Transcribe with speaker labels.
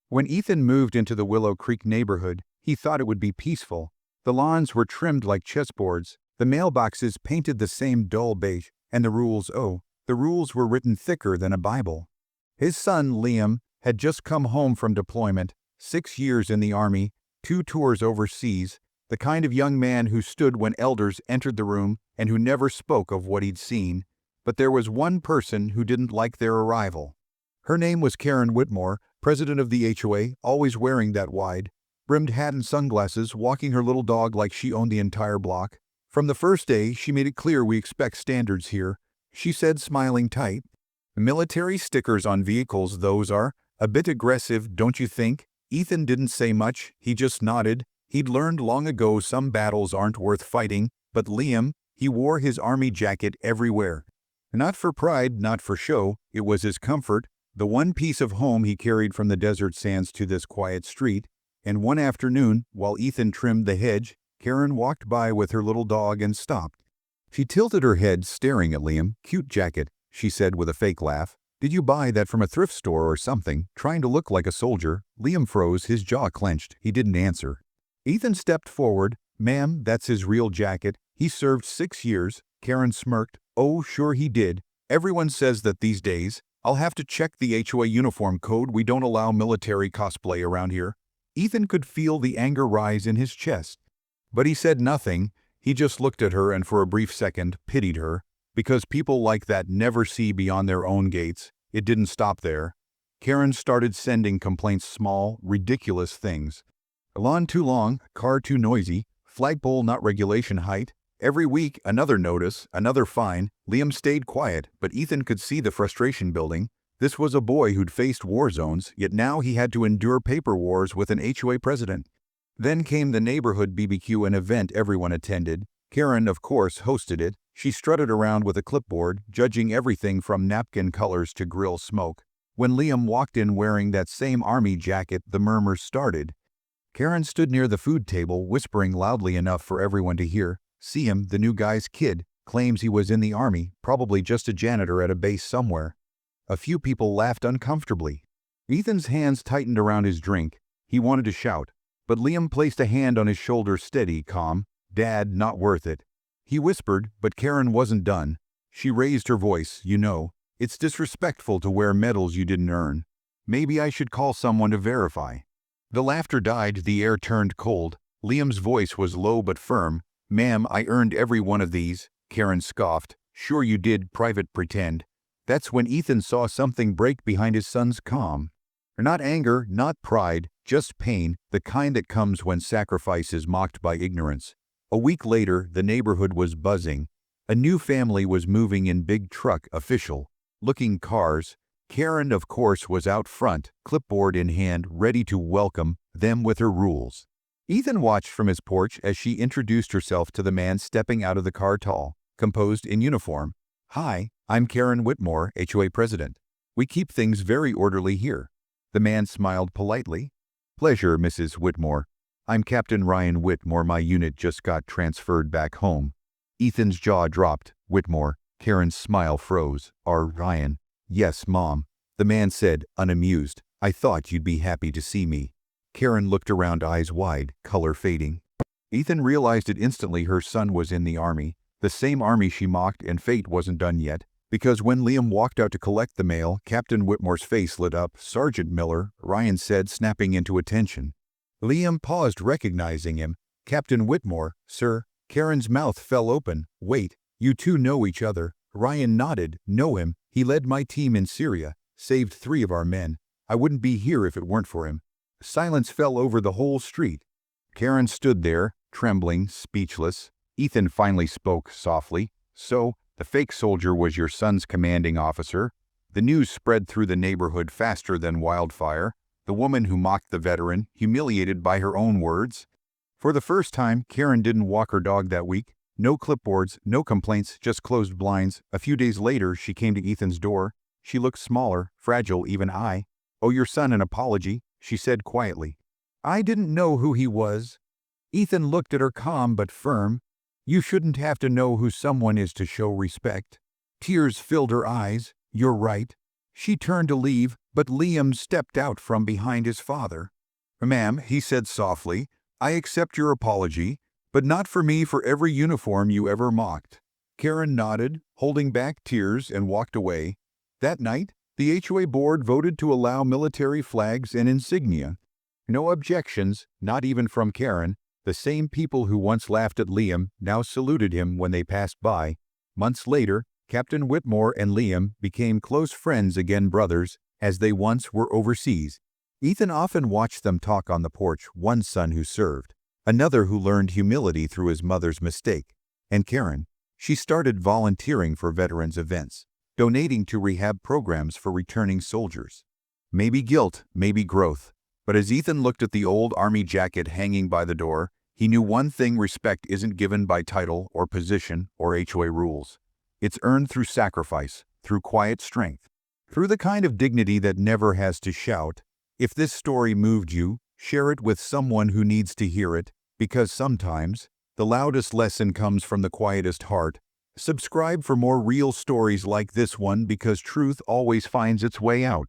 Speaker 1: When Ethan moved into the Willow Creek neighborhood, he thought it would be peaceful. The lawns were trimmed like chessboards, the mailboxes painted the same dull beige, and the rules were written thicker than a Bible. His son, Liam, had just come home from deployment, 6 years in the Army, 2 tours overseas, the kind of young man who stood when elders entered the room and who never spoke of what he'd seen. But there was one person who didn't like their arrival. Her name was Karen Whitmore, president of the HOA, always wearing that wide-brimmed hat and sunglasses, walking her little dog like she owned the entire block. From the first day, she made it clear we expect standards here, she said, smiling tight. Military stickers on vehicles, those are. A bit aggressive, don't you think? Ethan didn't say much, he just nodded. He'd learned long ago some battles aren't worth fighting, but Liam, he wore his army jacket everywhere. Not for pride, not for show, it was his comfort, the one piece of home he carried from the desert sands to this quiet street. And one afternoon, while Ethan trimmed the hedge, Karen walked by with her little dog and stopped. She tilted her head, staring at Liam. Cute jacket, she said with a fake laugh. Did you buy that from a thrift store or something? Trying to look like a soldier. Liam froze, his jaw clenched. He didn't answer. Ethan stepped forward. Ma'am, that's his real jacket. He served 6 years. Karen smirked. Oh, sure he did. Everyone says that these days. I'll have to check the HOA uniform code. We don't allow military cosplay around here. Ethan could feel the anger rise in his chest. But he said nothing. He just looked at her and for a brief second pitied her. Because people like that never see beyond their own gates. It didn't stop there. Karen started sending complaints, small, ridiculous things. Lawn too long, car too noisy, flagpole not regulation height. Every week, another notice, another fine. Liam stayed quiet, but Ethan could see the frustration building. This was a boy who'd faced war zones, yet now he had to endure paper wars with an HOA president. Then came the neighborhood BBQ, an event everyone attended. Karen, of course, hosted it. She strutted around with a clipboard, judging everything from napkin colors to grill smoke. When Liam walked in wearing that same army jacket, the murmurs started. Karen stood near the food table, whispering loudly enough for everyone to hear. See him, the new guy's kid, claims he was in the Army, probably just a janitor at a base somewhere. A few people laughed uncomfortably. Ethan's hands tightened around his drink. He wanted to shout, but Liam placed a hand on his shoulder, steady, calm. Dad, not worth it. He whispered, but Karen wasn't done. She raised her voice. You know, it's disrespectful to wear medals you didn't earn. Maybe I should call someone to verify. The laughter died, the air turned cold. Liam's voice was low but firm. Ma'am, I earned every one of these. Karen scoffed. Sure you did, private pretend. That's when Ethan saw something break behind his son's calm. Not anger, not pride, just pain, the kind that comes when sacrifice is mocked by ignorance. A week later, the neighborhood was buzzing. A new family was moving in big truck, official-looking cars. Karen, of course, was out front, clipboard in hand, ready to welcome them with her rules. Ethan watched from his porch as she introduced herself to the man stepping out of the car, tall, composed, in uniform. Hi, I'm Karen Whitmore, HOA president. We keep things very orderly here. The man smiled politely. Pleasure, Mrs. Whitmore. I'm Captain Ryan Whitmore. My unit just got transferred back home. Ethan's jaw dropped. Whitmore. Karen's smile froze. Ryan. Yes, Mom. The man said, unamused. I thought you'd be happy to see me. Karen looked around, eyes wide, color fading. Ethan realized it instantly. Her son was in the Army. The same Army she mocked, and fate wasn't done yet. Because when Liam walked out to collect the mail, Captain Whitmore's face lit up. Sergeant Miller, Ryan said, snapping into attention. Liam paused, recognizing him. Captain Whitmore, sir. Karen's mouth fell open. Wait, you two know each other. Ryan nodded. Know him. He led my team in Syria, saved 3 of our men. I wouldn't be here if it weren't for him. Silence fell over the whole street. Karen stood there, trembling, speechless. Ethan finally spoke softly. So, the fake soldier was your son's commanding officer. The news spread through the neighborhood faster than wildfire. The woman who mocked the veteran, humiliated by her own words. For the first time, Karen didn't walk her dog that week. No clipboards, no complaints, just closed blinds. A few days later, she came to Ethan's door. She looked smaller, fragile, even I. Owe your son an apology, she said quietly. I didn't know who he was. Ethan looked at her, calm but firm. You shouldn't have to know who someone is to show respect. Tears filled her eyes. You're right. She turned to leave, but Liam stepped out from behind his father. "Ma'am," he said softly, "I accept your apology, but not for me for every uniform you ever mocked." Karen nodded, holding back tears, and walked away. That night, the HOA board voted to allow military flags and insignia. No objections, not even from Karen. The same people who once laughed at Liam now saluted him when they passed by. Months later, Captain Whitmore and Liam became close friends, again brothers, as they once were overseas. Ethan often watched them talk on the porch, one son who served, another who learned humility through his mother's mistake. And Karen, she started volunteering for veterans events, donating to rehab programs for returning soldiers. Maybe guilt, maybe growth. But as Ethan looked at the old army jacket hanging by the door, he knew one thing: respect isn't given by title or position or HOA rules. It's earned through sacrifice, through quiet strength, through the kind of dignity that never has to shout. If this story moved you, share it with someone who needs to hear it, because sometimes the loudest lesson comes from the quietest heart. Subscribe for more real stories like this one, because truth always finds its way out.